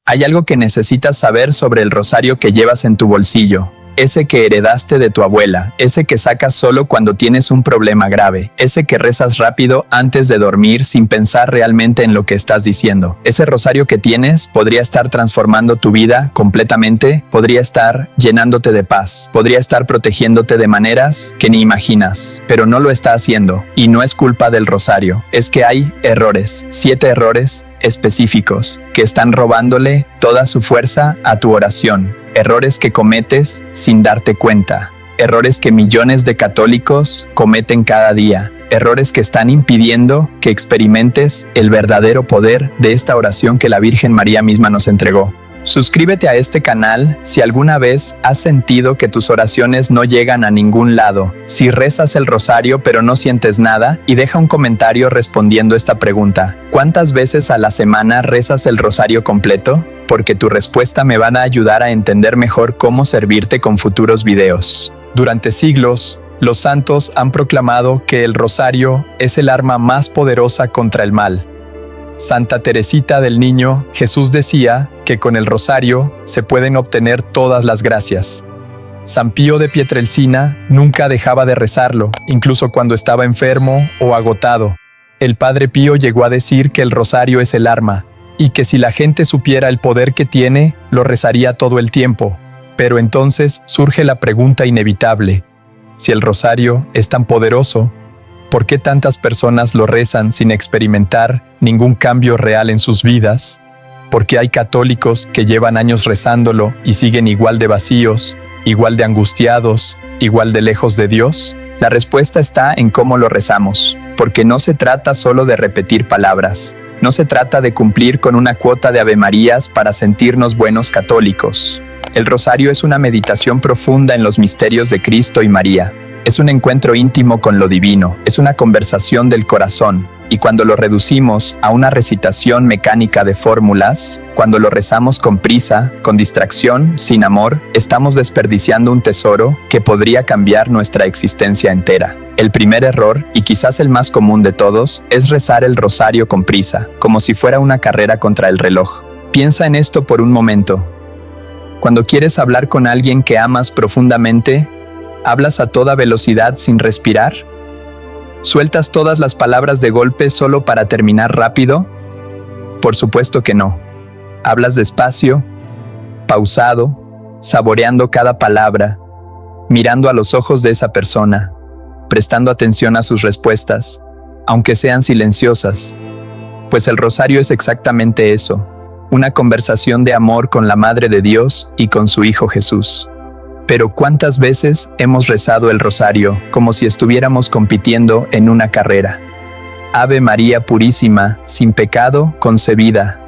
Hay algo que necesitas saber sobre el rosario que llevas en tu bolsillo. Ese que heredaste de tu abuela, ese que sacas solo cuando tienes un problema grave, ese que rezas rápido antes de dormir sin pensar realmente en lo que estás diciendo. Ese rosario que tienes podría estar transformando tu vida completamente, podría estar llenándote de paz, podría estar protegiéndote de maneras que ni imaginas, pero no lo está haciendo. Y no es culpa del rosario, es que hay errores, 7 errores específicos que están robándole toda su fuerza a tu oración. Errores que cometes sin darte cuenta. Errores que millones de católicos cometen cada día. Errores que están impidiendo que experimentes el verdadero poder de esta oración que la Virgen María misma nos entregó. Suscríbete a este canal si alguna vez has sentido que tus oraciones no llegan a ningún lado. Si rezas el rosario pero no sientes nada, y deja un comentario respondiendo esta pregunta. ¿Cuántas veces a la semana rezas el rosario completo? Porque tu respuesta me va a ayudar a entender mejor cómo servirte con futuros videos. Durante siglos, los santos han proclamado que el rosario es el arma más poderosa contra el mal. Santa Teresita del Niño Jesús decía que con el rosario se pueden obtener todas las gracias. San Pío de Pietrelcina nunca dejaba de rezarlo, incluso cuando estaba enfermo o agotado. El Padre Pío llegó a decir que el rosario es el arma, y que si la gente supiera el poder que tiene, lo rezaría todo el tiempo. Pero entonces surge la pregunta inevitable: si el rosario es tan poderoso, ¿por qué tantas personas lo rezan sin experimentar ningún cambio real en sus vidas? ¿Por qué hay católicos que llevan años rezándolo y siguen igual de vacíos, igual de angustiados, igual de lejos de Dios? La respuesta está en cómo lo rezamos, porque no se trata solo de repetir palabras. No se trata de cumplir con una cuota de avemarías para sentirnos buenos católicos. El rosario es una meditación profunda en los misterios de Cristo y María. Es un encuentro íntimo con lo divino, es una conversación del corazón, y cuando lo reducimos a una recitación mecánica de fórmulas, cuando lo rezamos con prisa, con distracción, sin amor, estamos desperdiciando un tesoro que podría cambiar nuestra existencia entera. El primer error, y quizás el más común de todos, es rezar el rosario con prisa, como si fuera una carrera contra el reloj. Piensa en esto por un momento. Cuando quieres hablar con alguien que amas profundamente, ¿hablas a toda velocidad sin respirar? ¿Sueltas todas las palabras de golpe solo para terminar rápido? Por supuesto que no. Hablas despacio, pausado, saboreando cada palabra, mirando a los ojos de esa persona, prestando atención a sus respuestas, aunque sean silenciosas. Pues el rosario es exactamente eso, una conversación de amor con la Madre de Dios y con su Hijo Jesús. Pero ¿cuántas veces hemos rezado el rosario como si estuviéramos compitiendo en una carrera? Ave María Purísima, sin pecado concebida.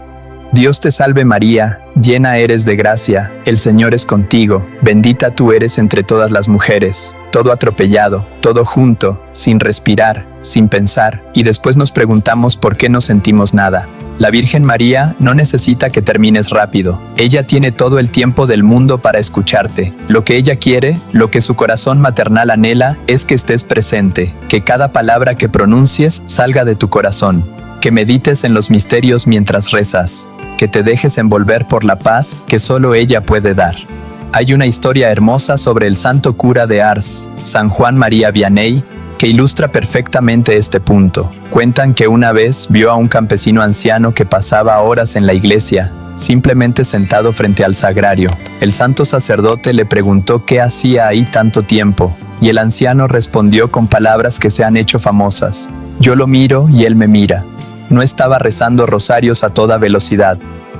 Dios te salve María, llena eres de gracia, el Señor es contigo, bendita tú eres entre todas las mujeres. Todo atropellado, todo junto, sin respirar, sin pensar, y después nos preguntamos por qué no sentimos nada. La Virgen María no necesita que termines rápido. Ella tiene todo el tiempo del mundo para escucharte. Lo que ella quiere, lo que su corazón maternal anhela, es que estés presente, que cada palabra que pronuncies salga de tu corazón, que medites en los misterios mientras rezas, que te dejes envolver por la paz que solo ella puede dar. Hay una historia hermosa sobre el santo cura de Ars, San Juan María Vianney, que ilustra perfectamente este punto. Cuentan que una vez vio a un campesino anciano que pasaba horas en la iglesia, simplemente sentado frente al sagrario. El santo sacerdote le preguntó qué hacía ahí tanto tiempo, y el anciano respondió con palabras que se han hecho famosas: yo lo miro y él me mira. No estaba rezando rosarios a toda velocidad,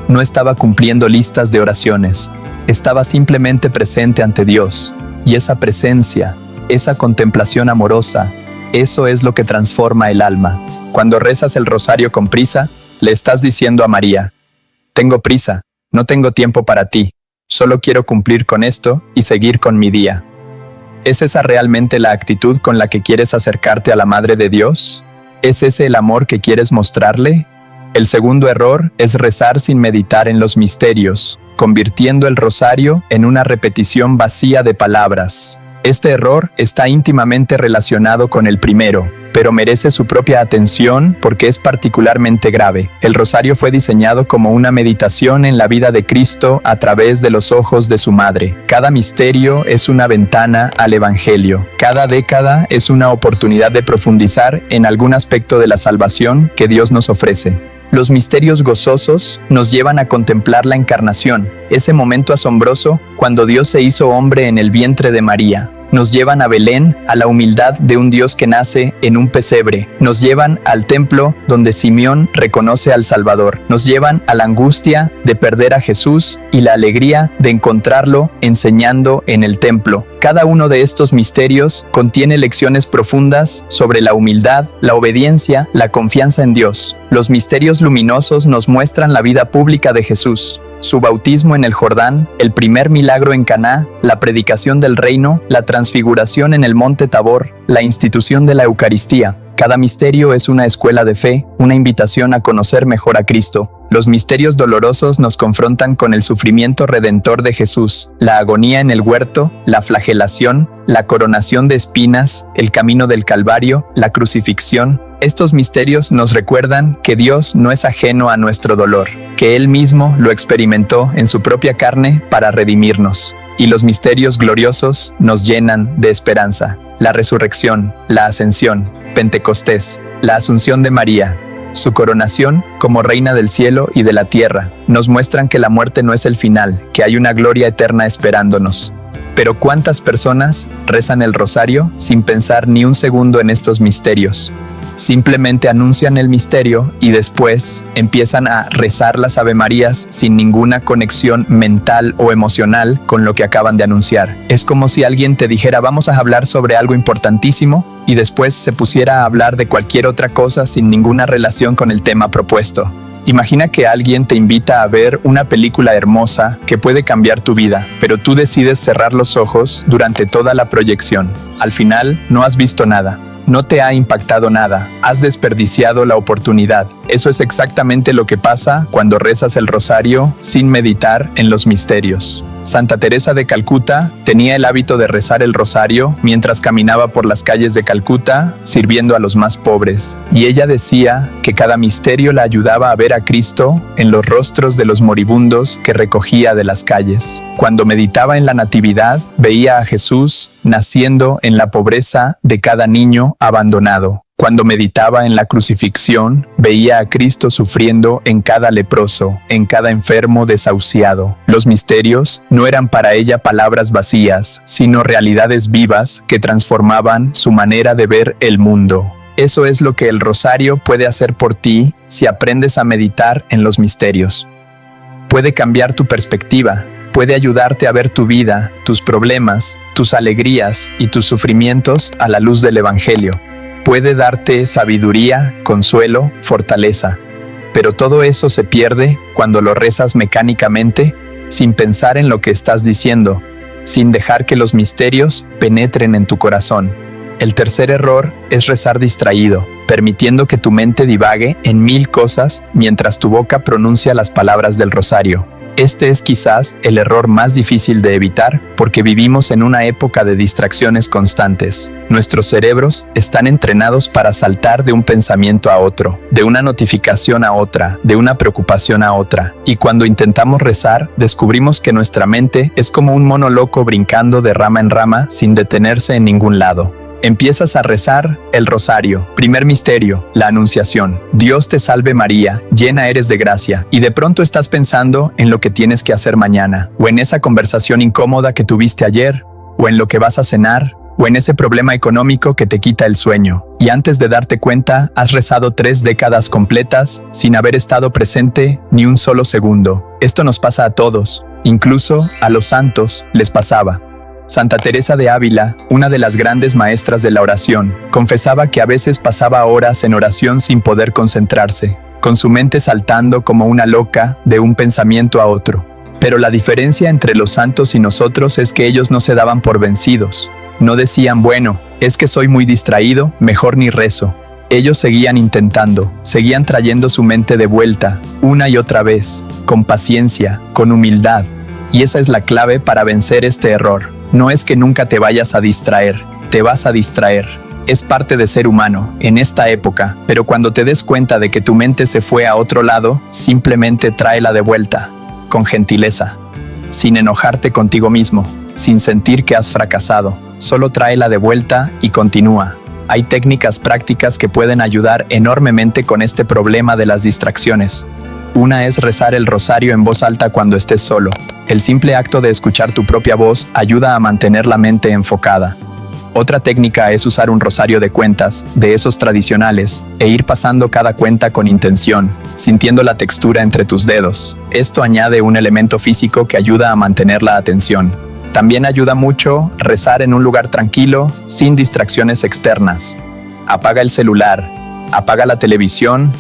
no estaba cumpliendo listas de oraciones, estaba simplemente presente ante Dios, y esa presencia, esa contemplación amorosa, eso es lo que transforma el alma. Cuando rezas el rosario con prisa, le estás diciendo a María: tengo prisa, no tengo tiempo para ti, solo quiero cumplir con esto y seguir con mi día. ¿Es esa realmente la actitud con la que quieres acercarte a la Madre de Dios? ¿Es ese el amor que quieres mostrarle? El segundo error es rezar sin meditar en los misterios, convirtiendo el rosario en una repetición vacía de palabras. Este error está íntimamente relacionado con el primero. pero merece su propia atención porque es particularmente grave. El rosario fue diseñado como una meditación en la vida de Cristo a través de los ojos de su madre. Cada misterio es una ventana al Evangelio. Cada década es una oportunidad de profundizar en algún aspecto de la salvación que Dios nos ofrece. Los misterios gozosos nos llevan a contemplar la encarnación, ese momento asombroso cuando Dios se hizo hombre en el vientre de María. Nos llevan a Belén, a la humildad de un Dios que nace en un pesebre. Nos llevan al templo donde Simeón reconoce al Salvador. Nos llevan a la angustia de perder a Jesús y la alegría de encontrarlo enseñando en el templo. Cada uno de estos misterios contiene lecciones profundas sobre la humildad, la obediencia, la confianza en Dios. Los misterios luminosos nos muestran la vida pública de Jesús. Su bautismo en el Jordán, el primer milagro en Caná, la predicación del reino, la transfiguración en el monte Tabor, la institución de la Eucaristía. Cada misterio es una escuela de fe, una invitación a conocer mejor a Cristo. Los misterios dolorosos nos confrontan con el sufrimiento redentor de Jesús, la agonía en el huerto, la flagelación, la coronación de espinas, el camino del Calvario, la crucifixión. Estos misterios nos recuerdan que Dios no es ajeno a nuestro dolor, que Él mismo lo experimentó en su propia carne para redimirnos. Y los misterios gloriosos nos llenan de esperanza. La resurrección, la ascensión, Pentecostés, la asunción de María, su coronación como reina del cielo y de la tierra, nos muestran que la muerte no es el final, que hay una gloria eterna esperándonos. Pero ¿cuántas personas rezan el rosario sin pensar ni un segundo en estos misterios? Simplemente anuncian el misterio y después empiezan a rezar las Avemarías sin ninguna conexión mental o emocional con lo que acaban de anunciar. Es como si alguien te dijera vamos a hablar sobre algo importantísimo y después se pusiera a hablar de cualquier otra cosa sin ninguna relación con el tema propuesto. Imagina que alguien te invita a ver una película hermosa que puede cambiar tu vida, pero tú decides cerrar los ojos durante toda la proyección. Al final, no has visto nada. No te ha impactado nada, has desperdiciado la oportunidad. Eso es exactamente lo que pasa cuando rezas el rosario sin meditar en los misterios. Santa Teresa de Calcuta tenía el hábito de rezar el rosario mientras caminaba por las calles de Calcuta, sirviendo a los más pobres. Y ella decía que cada misterio la ayudaba a ver a Cristo en los rostros de los moribundos que recogía de las calles. Cuando meditaba en la Natividad, veía a Jesús naciendo en la pobreza de cada niño abandonado. Cuando meditaba en la crucifixión, veía a Cristo sufriendo en cada leproso, en cada enfermo desahuciado. Los misterios no eran para ella palabras vacías, sino realidades vivas que transformaban su manera de ver el mundo. Eso es lo que el rosario puede hacer por ti si aprendes a meditar en los misterios. Puede cambiar tu perspectiva, puede ayudarte a ver tu vida, tus problemas, tus alegrías y tus sufrimientos a la luz del Evangelio. Puede darte sabiduría, consuelo, fortaleza. Pero todo eso se pierde cuando lo rezas mecánicamente, sin pensar en lo que estás diciendo, sin dejar que los misterios penetren en tu corazón. El tercer error es rezar distraído, permitiendo que tu mente divague en 1000 cosas mientras tu boca pronuncia las palabras del rosario. Este es quizás el error más difícil de evitar porque vivimos en una época de distracciones constantes. Nuestros cerebros están entrenados para saltar de un pensamiento a otro, de una notificación a otra, de una preocupación a otra. Y cuando intentamos rezar, descubrimos que nuestra mente es como un mono loco brincando de rama en rama sin detenerse en ningún lado. Empiezas a rezar el rosario. Primer misterio, la Anunciación. Dios te salve María, llena eres de gracia. Y de pronto estás pensando en lo que tienes que hacer mañana, o en esa conversación incómoda que tuviste ayer, o en lo que vas a cenar, o en ese problema económico que te quita el sueño. Y antes de darte cuenta, has rezado 3 décadas completas sin haber estado presente ni un solo segundo. Esto nos pasa a todos, incluso a los santos les pasaba. Santa Teresa de Ávila, una de las grandes maestras de la oración, confesaba que a veces pasaba horas en oración sin poder concentrarse, con su mente saltando como una loca de un pensamiento a otro. Pero la diferencia entre los santos y nosotros es que ellos no se daban por vencidos. No decían, bueno, es que soy muy distraído, mejor ni rezo. Ellos seguían intentando, seguían trayendo su mente de vuelta, una y otra vez, con paciencia, con humildad. Y esa es la clave para vencer este error. No es que nunca te vayas a distraer, te vas a distraer. Es parte de ser humano, en esta época, pero cuando te des cuenta de que tu mente se fue a otro lado, simplemente tráela de vuelta, con gentileza, sin enojarte contigo mismo, sin sentir que has fracasado. Solo tráela de vuelta y continúa. Hay técnicas prácticas que pueden ayudar enormemente con este problema de las distracciones. Una es rezar el rosario en voz alta cuando estés solo. El simple acto de escuchar tu propia voz ayuda a mantener la mente enfocada. Otra técnica es usar un rosario de cuentas, de esos tradicionales, e ir pasando cada cuenta con intención, sintiendo la textura entre tus dedos. Esto añade un elemento físico que ayuda a mantener la atención. También ayuda mucho rezar en un lugar tranquilo, sin distracciones externas. Apaga el celular, apaga la televisión,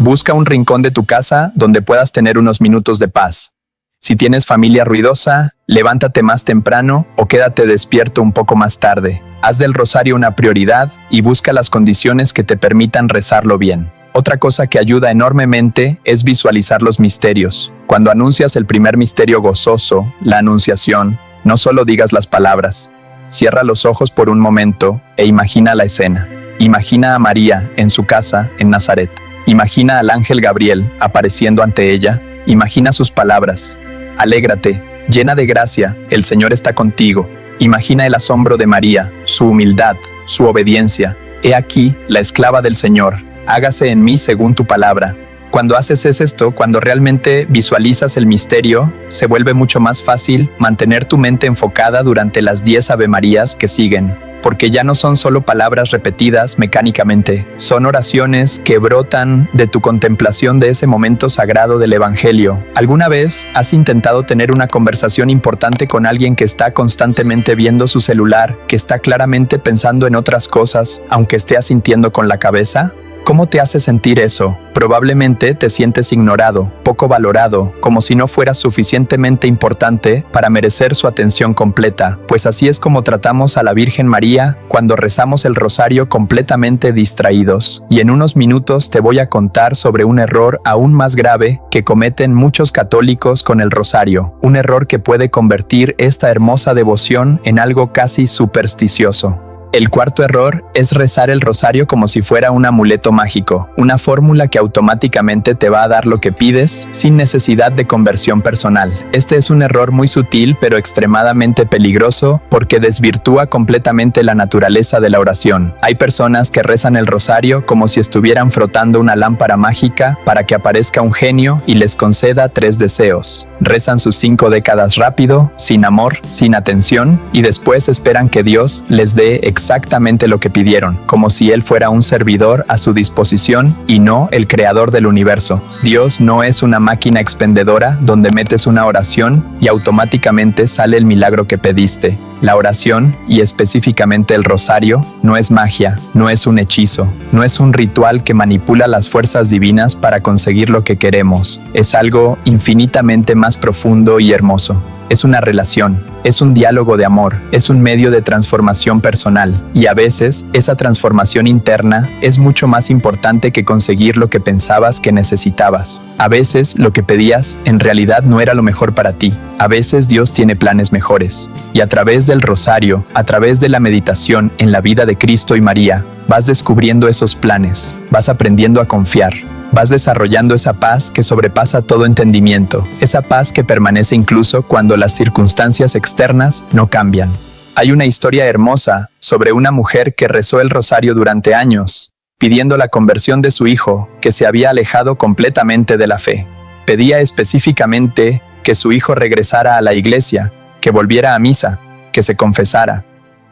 busca un rincón de tu casa donde puedas tener unos minutos de paz. Si tienes familia ruidosa, levántate más temprano o quédate despierto un poco más tarde. Haz del rosario una prioridad y busca las condiciones que te permitan rezarlo bien. Otra cosa que ayuda enormemente es visualizar los misterios. Cuando anuncias el primer misterio gozoso, la anunciación, no solo digas las palabras. Cierra los ojos por un momento e imagina la escena. Imagina a María en su casa en Nazaret. Imagina al ángel Gabriel apareciendo ante ella. Imagina sus palabras. Alégrate, llena de gracia, el Señor está contigo. Imagina el asombro de María, su humildad, su obediencia. He aquí, la esclava del Señor, hágase en mí según tu palabra. Cuando haces esto, cuando realmente visualizas el misterio, se vuelve mucho más fácil mantener tu mente enfocada durante las 10 Ave Marías que siguen. Porque ya no son solo palabras repetidas mecánicamente, son oraciones que brotan de tu contemplación de ese momento sagrado del Evangelio. ¿Alguna vez has intentado tener una conversación importante con alguien que está constantemente viendo su celular, que está claramente pensando en otras cosas, aunque esté asintiendo con la cabeza? ¿Cómo te hace sentir eso? Probablemente te sientes ignorado, poco valorado, como si no fueras suficientemente importante para merecer su atención completa, pues así es como tratamos a la Virgen María cuando rezamos el rosario completamente distraídos. Y en unos minutos te voy a contar sobre un error aún más grave que cometen muchos católicos con el rosario, un error que puede convertir esta hermosa devoción en algo casi supersticioso. El cuarto error es rezar el rosario como si fuera un amuleto mágico, una fórmula que automáticamente te va a dar lo que pides sin necesidad de conversión personal. Este es un error muy sutil pero extremadamente peligroso porque desvirtúa completamente la naturaleza de la oración. Hay personas que rezan el rosario como si estuvieran frotando una lámpara mágica para que aparezca un genio y les conceda 3 deseos. Rezan sus 5 décadas rápido, sin amor, sin atención, y después esperan que Dios les dé exactamente lo que pidieron, como si Él fuera un servidor a su disposición y no el creador del universo. Dios no es una máquina expendedora donde metes una oración y automáticamente sale el milagro que pediste. La oración, y específicamente el rosario, no es magia, no es un hechizo, no es un ritual que manipula las fuerzas divinas para conseguir lo que queremos. Es algo infinitamente más profundo y hermoso. Es una relación, es un diálogo de amor, es un medio de transformación personal, y a veces esa transformación interna es mucho más importante que conseguir lo que pensabas que necesitabas. A veces lo que pedías en realidad no era lo mejor para ti. A veces Dios tiene planes mejores. Y a través del rosario, a través de la meditación en la vida de Cristo y María, vas descubriendo esos planes, vas aprendiendo a confiar. Vas desarrollando esa paz que sobrepasa todo entendimiento, esa paz que permanece incluso cuando las circunstancias externas no cambian. Hay una historia hermosa sobre una mujer que rezó el rosario durante años, pidiendo la conversión de su hijo, que se había alejado completamente de la fe. Pedía específicamente que su hijo regresara a la iglesia, que volviera a misa, que se confesara.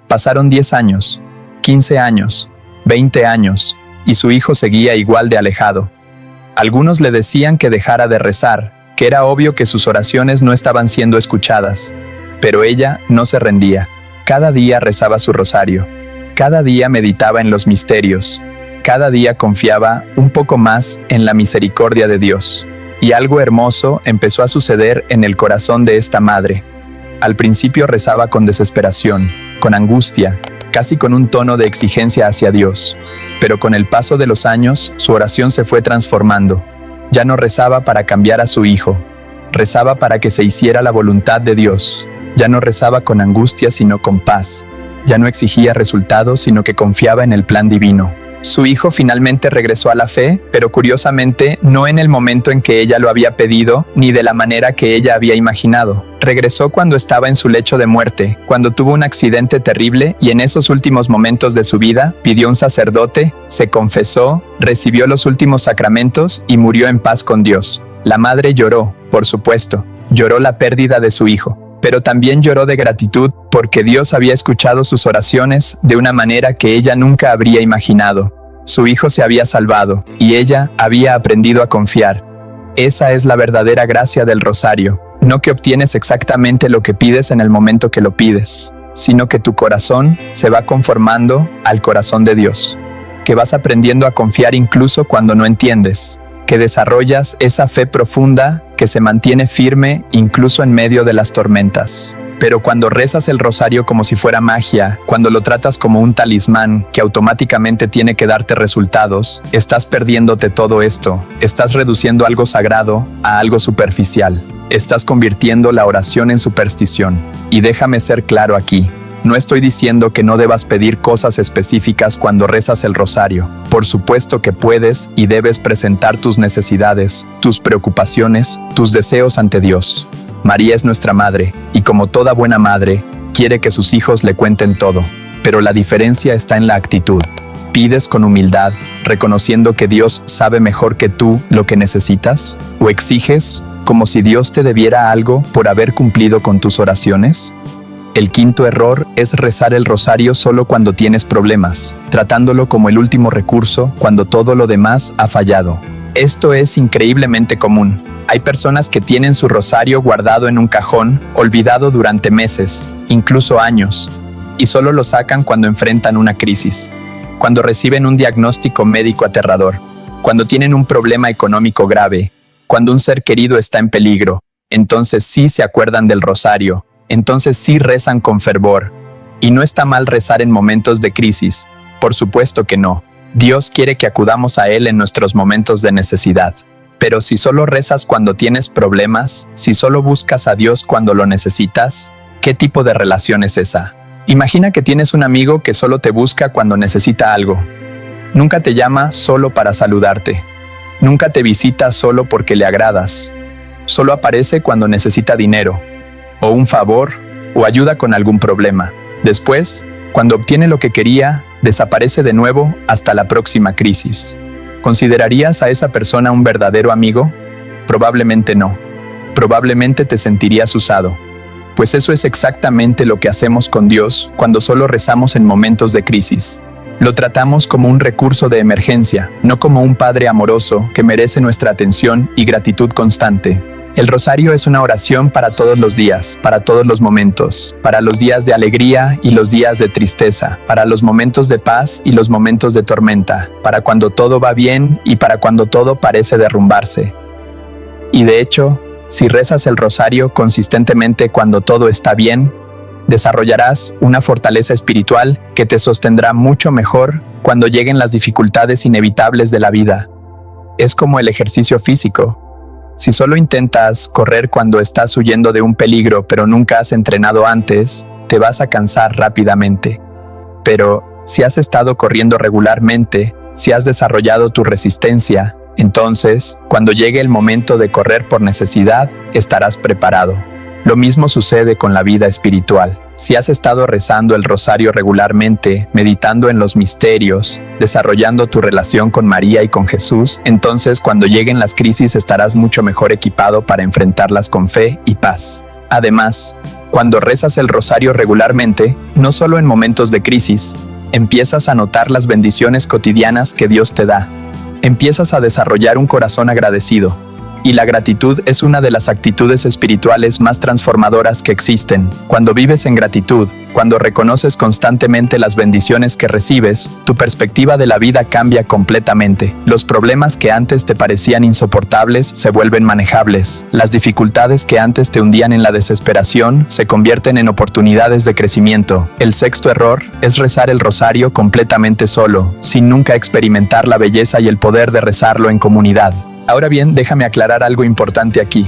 Pasaron 10 años, 15 años, 20 años, y su hijo seguía igual de alejado. Algunos le decían que dejara de rezar, que era obvio que sus oraciones no estaban siendo escuchadas. Pero ella no se rendía. Cada día rezaba su rosario. Cada día meditaba en los misterios. Cada día confiaba un poco más en la misericordia de Dios. Y algo hermoso empezó a suceder en el corazón de esta madre. Al principio rezaba con desesperación, con angustia, casi con un tono de exigencia hacia Dios. Pero con el paso de los años, su oración se fue transformando. Ya no rezaba para cambiar a su hijo. Rezaba para que se hiciera la voluntad de Dios. Ya no rezaba con angustia, sino con paz. Ya no exigía resultados, sino que confiaba en el plan divino. Su hijo finalmente regresó a la fe, pero curiosamente no en el momento en que ella lo había pedido, ni de la manera que ella había imaginado. Regresó cuando estaba en su lecho de muerte, cuando tuvo un accidente terrible y en esos últimos momentos de su vida pidió un sacerdote, se confesó, recibió los últimos sacramentos y murió en paz con Dios. La madre lloró, por supuesto, lloró la pérdida de su hijo. Pero también lloró de gratitud porque Dios había escuchado sus oraciones de una manera que ella nunca habría imaginado. Su hijo se había salvado y ella había aprendido a confiar. Esa es la verdadera gracia del rosario, no que obtienes exactamente lo que pides en el momento que lo pides, sino que tu corazón se va conformando al corazón de Dios, que vas aprendiendo a confiar incluso cuando no entiendes, que desarrollas esa fe profunda que se mantiene firme incluso en medio de las tormentas. Pero cuando rezas el rosario como si fuera magia, cuando lo tratas como un talismán que automáticamente tiene que darte resultados, estás perdiéndote todo esto, estás reduciendo algo sagrado a algo superficial, estás convirtiendo la oración en superstición. Y déjame ser claro aquí. No estoy diciendo que no debas pedir cosas específicas cuando rezas el rosario. Por supuesto que puedes y debes presentar tus necesidades, tus preocupaciones, tus deseos ante Dios. María es nuestra madre, y como toda buena madre, quiere que sus hijos le cuenten todo. Pero la diferencia está en la actitud. ¿Pides con humildad, reconociendo que Dios sabe mejor que tú lo que necesitas? ¿O exiges, como si Dios te debiera algo por haber cumplido con tus oraciones? El quinto error es rezar el rosario solo cuando tienes problemas, tratándolo como el último recurso cuando todo lo demás ha fallado. Esto es increíblemente común. Hay personas que tienen su rosario guardado en un cajón, olvidado durante meses, incluso años, y solo lo sacan cuando enfrentan una crisis, cuando reciben un diagnóstico médico aterrador, cuando tienen un problema económico grave, cuando un ser querido está en peligro. Entonces sí se acuerdan del rosario, entonces sí rezan con fervor. Y no está mal rezar en momentos de crisis, por supuesto que no. Dios quiere que acudamos a Él en nuestros momentos de necesidad. Pero si solo rezas cuando tienes problemas, si solo buscas a Dios cuando lo necesitas, ¿qué tipo de relación es esa? Imagina que tienes un amigo que solo te busca cuando necesita algo. Nunca te llama solo para saludarte. Nunca te visita solo porque le agradas. Solo aparece cuando necesita dinero, o un favor, o ayuda con algún problema. Después, cuando obtiene lo que quería, desaparece de nuevo hasta la próxima crisis. ¿Considerarías a esa persona un verdadero amigo? Probablemente no. Probablemente te sentirías usado. Pues eso es exactamente lo que hacemos con Dios cuando solo rezamos en momentos de crisis. Lo tratamos como un recurso de emergencia, no como un Padre amoroso que merece nuestra atención y gratitud constante. El rosario es una oración para todos los días, para todos los momentos, para los días de alegría y los días de tristeza, para los momentos de paz y los momentos de tormenta, para cuando todo va bien y para cuando todo parece derrumbarse. Y de hecho, si rezas el rosario consistentemente cuando todo está bien, desarrollarás una fortaleza espiritual que te sostendrá mucho mejor cuando lleguen las dificultades inevitables de la vida. Es como el ejercicio físico. Si solo intentas correr cuando estás huyendo de un peligro pero nunca has entrenado antes, te vas a cansar rápidamente. Pero si has estado corriendo regularmente, si has desarrollado tu resistencia, entonces, cuando llegue el momento de correr por necesidad, estarás preparado. Lo mismo sucede con la vida espiritual. Si has estado rezando el rosario regularmente, meditando en los misterios, desarrollando tu relación con María y con Jesús, entonces cuando lleguen las crisis estarás mucho mejor equipado para enfrentarlas con fe y paz. Además, cuando rezas el rosario regularmente, no solo en momentos de crisis, empiezas a notar las bendiciones cotidianas que Dios te da. Empiezas a desarrollar un corazón agradecido. Y la gratitud es una de las actitudes espirituales más transformadoras que existen. Cuando vives en gratitud, cuando reconoces constantemente las bendiciones que recibes, tu perspectiva de la vida cambia completamente. Los problemas que antes te parecían insoportables se vuelven manejables. Las dificultades que antes te hundían en la desesperación se convierten en oportunidades de crecimiento. El sexto error es rezar el rosario completamente solo, sin nunca experimentar la belleza y el poder de rezarlo en comunidad. Ahora bien, déjame aclarar algo importante aquí.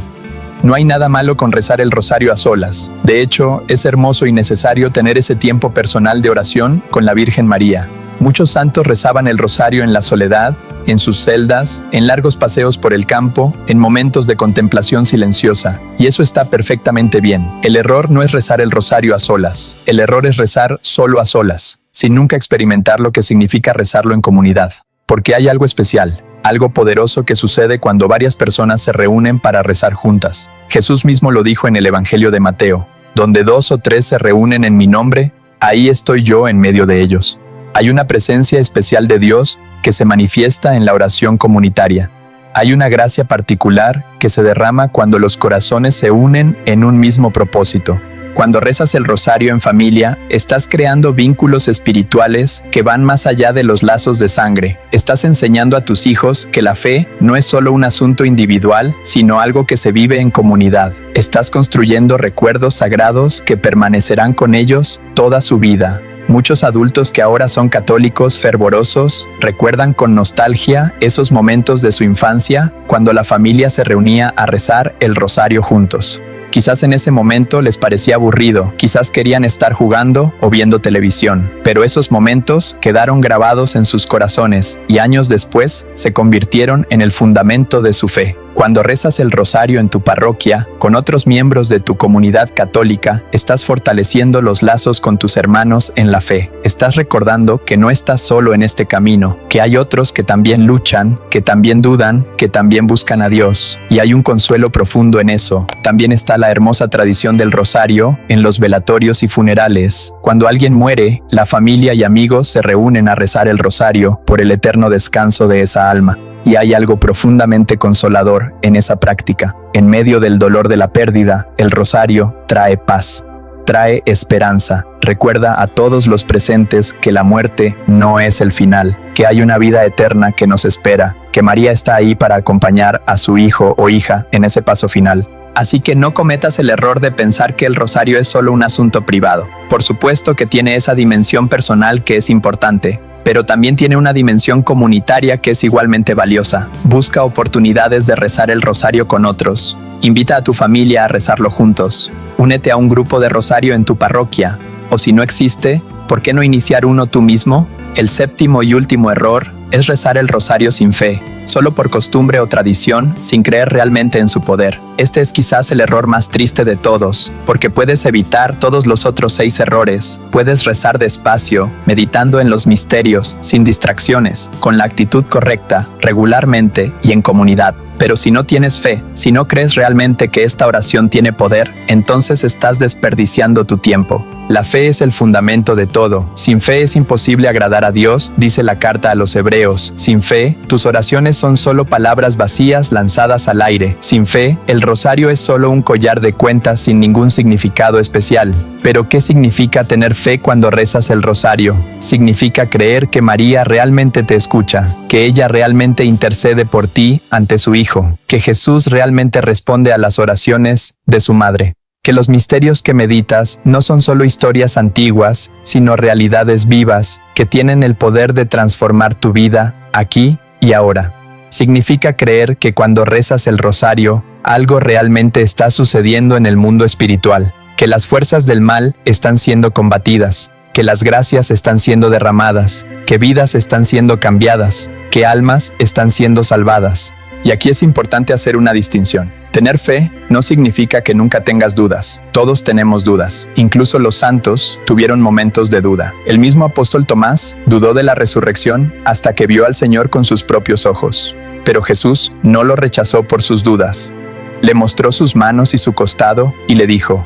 No hay nada malo con rezar el rosario a solas. De hecho, es hermoso y necesario tener ese tiempo personal de oración con la Virgen María. Muchos santos rezaban el rosario en la soledad, en sus celdas, en largos paseos por el campo, en momentos de contemplación silenciosa. Y eso está perfectamente bien. El error no es rezar el rosario a solas. El error es rezar solo a solas, sin nunca experimentar lo que significa rezarlo en comunidad. Porque hay algo especial, algo poderoso que sucede cuando varias personas se reúnen para rezar juntas. Jesús mismo lo dijo en el Evangelio de Mateo: donde 2 o 3 se reúnen en mi nombre, ahí estoy yo en medio de ellos. Hay una presencia especial de Dios que se manifiesta en la oración comunitaria. Hay una gracia particular que se derrama cuando los corazones se unen en un mismo propósito. Cuando rezas el rosario en familia, estás creando vínculos espirituales que van más allá de los lazos de sangre. Estás enseñando a tus hijos que la fe no es solo un asunto individual, sino algo que se vive en comunidad. Estás construyendo recuerdos sagrados que permanecerán con ellos toda su vida. Muchos adultos que ahora son católicos fervorosos recuerdan con nostalgia esos momentos de su infancia cuando la familia se reunía a rezar el rosario juntos. Quizás en ese momento les parecía aburrido, quizás querían estar jugando o viendo televisión, pero esos momentos quedaron grabados en sus corazones y años después se convirtieron en el fundamento de su fe. Cuando rezas el rosario en tu parroquia, con otros miembros de tu comunidad católica, estás fortaleciendo los lazos con tus hermanos en la fe. Estás recordando que no estás solo en este camino, que hay otros que también luchan, que también dudan, que también buscan a Dios. Y hay un consuelo profundo en eso. También está la hermosa tradición del rosario en los velatorios y funerales. Cuando alguien muere, la familia y amigos se reúnen a rezar el rosario por el eterno descanso de esa alma. Y hay algo profundamente consolador en esa práctica. En medio del dolor de la pérdida, el rosario trae paz, trae esperanza. Recuerda a todos los presentes que la muerte no es el final, que hay una vida eterna que nos espera, que María está ahí para acompañar a su hijo o hija en ese paso final. Así que no cometas el error de pensar que el rosario es solo un asunto privado. Por supuesto que tiene esa dimensión personal que es importante, pero también tiene una dimensión comunitaria que es igualmente valiosa. Busca oportunidades de rezar el rosario con otros. Invita a tu familia a rezarlo juntos. Únete a un grupo de rosario en tu parroquia. O si no existe, ¿por qué no iniciar uno tú mismo? El séptimo y último error es rezar el rosario sin fe, solo por costumbre o tradición, sin creer realmente en su poder. Este es quizás el error más triste de todos, porque puedes evitar todos los otros 6 errores. Puedes rezar despacio, meditando en los misterios, sin distracciones, con la actitud correcta, regularmente y en comunidad. Pero si no tienes fe, si no crees realmente que esta oración tiene poder, entonces estás desperdiciando tu tiempo. La fe es el fundamento de todo. Sin fe es imposible agradar a Dios, dice la carta a los Hebreos. Sin fe, tus oraciones son solo palabras vacías lanzadas al aire. Sin fe, el rosario es solo un collar de cuentas sin ningún significado especial. Pero ¿qué significa tener fe cuando rezas el rosario? Significa creer que María realmente te escucha, que ella realmente intercede por ti ante su Hijo, que Jesús realmente responde a las oraciones de su madre. Que los misterios que meditas no son solo historias antiguas, sino realidades vivas que tienen el poder de transformar tu vida aquí y ahora. Significa creer que cuando rezas el rosario, algo realmente está sucediendo en el mundo espiritual, que las fuerzas del mal están siendo combatidas, que las gracias están siendo derramadas, que vidas están siendo cambiadas, que almas están siendo salvadas. Y aquí es importante hacer una distinción. Tener fe no significa que nunca tengas dudas. Todos tenemos dudas. Incluso los santos tuvieron momentos de duda. El mismo apóstol Tomás dudó de la resurrección hasta que vio al Señor con sus propios ojos. Pero Jesús no lo rechazó por sus dudas. Le mostró sus manos y su costado y le dijo: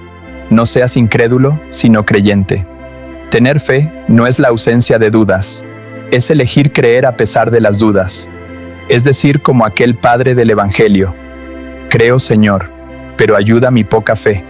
no seas incrédulo, sino creyente. Tener fe no es la ausencia de dudas. Es elegir creer a pesar de las dudas. Es decir, como aquel padre del Evangelio: creo, Señor, pero ayuda mi poca fe.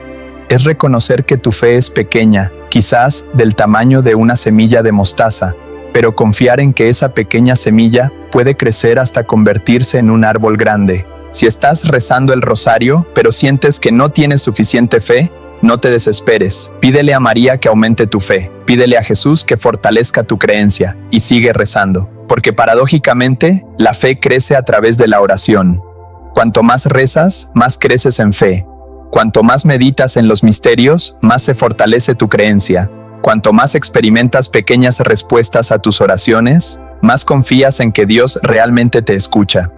Es reconocer que tu fe es pequeña, quizás del tamaño de una semilla de mostaza, pero confiar en que esa pequeña semilla puede crecer hasta convertirse en un árbol grande. Si estás rezando el rosario, pero sientes que no tienes suficiente fe, no te desesperes. Pídele a María que aumente tu fe. Pídele a Jesús que fortalezca tu creencia y sigue rezando. Porque paradójicamente, la fe crece a través de la oración. Cuanto más rezas, más creces en fe. Cuanto más meditas en los misterios, más se fortalece tu creencia. Cuanto más experimentas pequeñas respuestas a tus oraciones, más confías en que Dios realmente te escucha.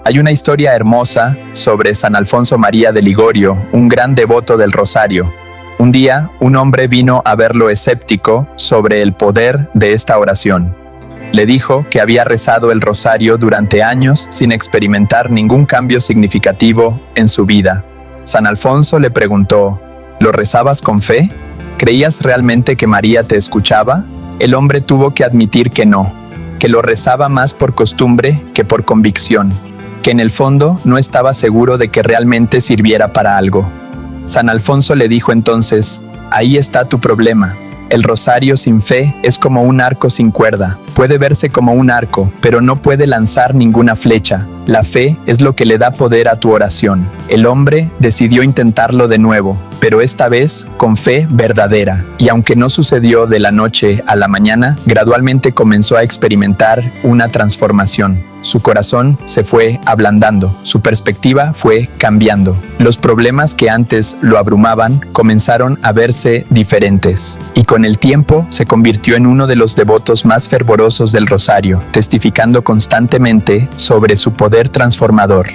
Hay una historia hermosa sobre San Alfonso María de Ligorio, un gran devoto del rosario. Un día, un hombre vino a verlo escéptico sobre el poder de esta oración. Le dijo que había rezado el rosario durante años sin experimentar ningún cambio significativo en su vida. San Alfonso le preguntó, ¿lo rezabas con fe? ¿Creías realmente que María te escuchaba? El hombre tuvo que admitir que no, que lo rezaba más por costumbre que por convicción, que en el fondo no estaba seguro de que realmente sirviera para algo. San Alfonso le dijo entonces, ahí está tu problema. El rosario sin fe es como un arco sin cuerda. Puede verse como un arco, pero no puede lanzar ninguna flecha. La fe es lo que le da poder a tu oración. El hombre decidió intentarlo de nuevo, pero esta vez con fe verdadera. Y aunque no sucedió de la noche a la mañana, gradualmente comenzó a experimentar una transformación. Su corazón se fue ablandando, su perspectiva fue cambiando. Los problemas que antes lo abrumaban comenzaron a verse diferentes. Y con el tiempo se convirtió en uno de los devotos más fervorosos del rosario, testificando constantemente sobre su poder transformador.